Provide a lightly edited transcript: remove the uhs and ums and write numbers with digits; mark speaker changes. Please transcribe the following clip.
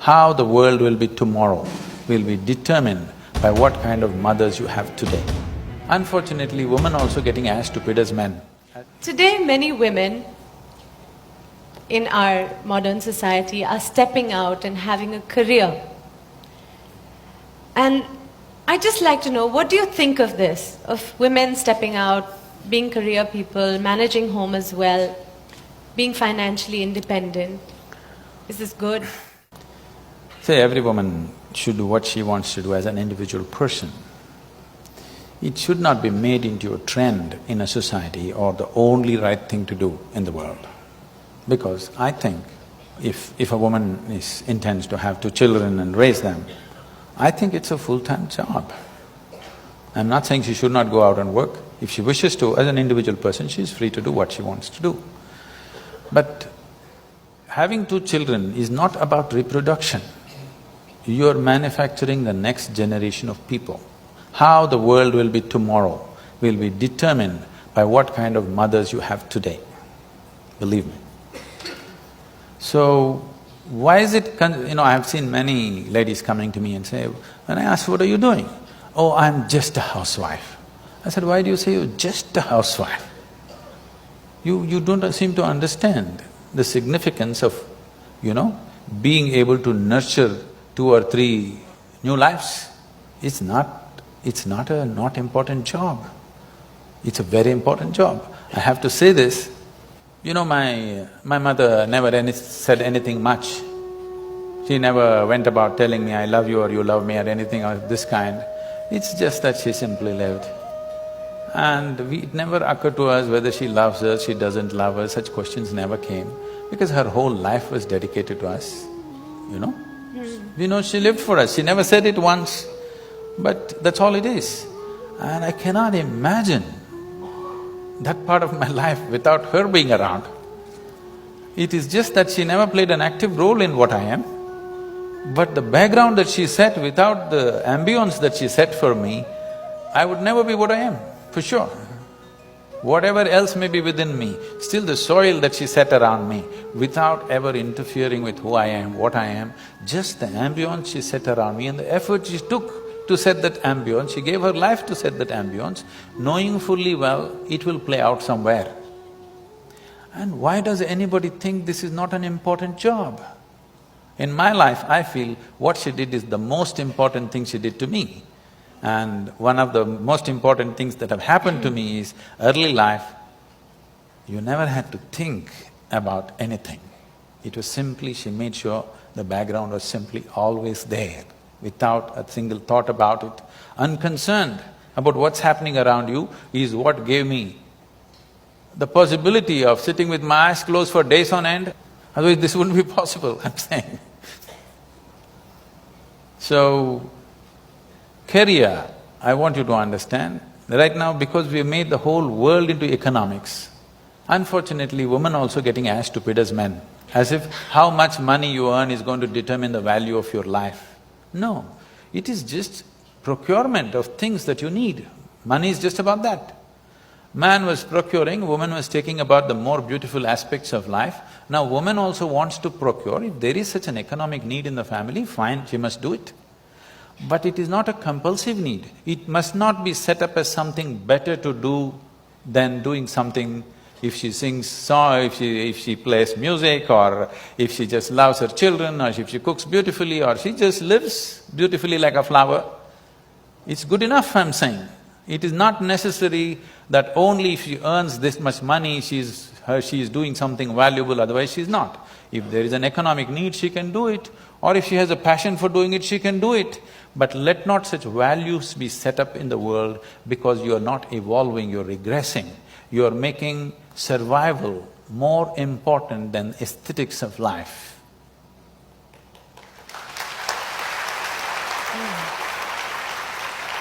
Speaker 1: how the world will be tomorrow will be determined by what kind of mothers you have today. Unfortunately, women also getting as stupid as men.
Speaker 2: Today, many women in our modern society are stepping out and having a career. And I'd just like to know, what do you think of this? Of women stepping out, being career people, managing home as well, being financially independent? Is this good?
Speaker 1: Say, every woman should do what she wants to do as an individual person. It should not be made into a trend in a society or the only right thing to do in the world. Because I think if a woman intends to have 2 children and raise them, I think it's a full-time job. I'm not saying she should not go out and work. If she wishes to, as an individual person, she's free to do what she wants to do. But having 2 children is not about reproduction. You're manufacturing the next generation of people. How the world will be tomorrow will be determined by what kind of mothers you have today, believe me. So, why is it… I've seen many ladies coming to me and say, when I ask, what are you doing? Oh, I'm just a housewife. I said, why do you say you're just a housewife? You don't seem to understand the significance of, being able to nurture 2 or 3 new lives. It's not a not important job. It's a very important job. I have to say this. My mother never said anything much. She never went about telling me, I love you or you love me or anything of this kind. It's just that she simply lived. And it never occurred to us whether she loves us, she doesn't love us, such questions never came, because her whole life was dedicated to us, she lived for us, she never said it once, but that's all it is. And I cannot imagine that part of my life without her being around. It is just that she never played an active role in what I am, but the background that she set, without the ambience that she set for me, I would never be what I am, for sure. Whatever else may be within me, still the soil that she set around me, without ever interfering with who I am, what I am, just the ambience she set around me and the effort she took to set that ambience, she gave her life to set that ambience, knowing fully well it will play out somewhere. And why does anybody think this is not an important job? In my life, I feel what she did is the most important thing she did to me. And one of the most important things that have happened to me is early life, you never had to think about anything. It was simply, she made sure the background was simply always there, without a single thought about it. Unconcerned about what's happening around you is what gave me the possibility of sitting with my eyes closed for days on end. Otherwise this wouldn't be possible, I'm saying. So, career, I want you to understand, right now because we have made the whole world into economics, unfortunately women also getting as stupid as men, as if how much money you earn is going to determine the value of your life. No, it is just procurement of things that you need. Money is just about that. Man was procuring, woman was taking about the more beautiful aspects of life. Now woman also wants to procure. If there is such an economic need in the family, fine, she must do it. But it is not a compulsive need. It must not be set up as something better to do than doing something. If she sings song, if she plays music, or if she just loves her children, or if she cooks beautifully, or she just lives beautifully like a flower, it's good enough, I'm saying. It is not necessary that only if she earns this much money, she is doing something valuable, otherwise she's not. If there is an economic need, she can do it, or if she has a passion for doing it, she can do it. But let not such values be set up in the world, because you are not evolving, you're regressing. You are making survival more important than aesthetics of life.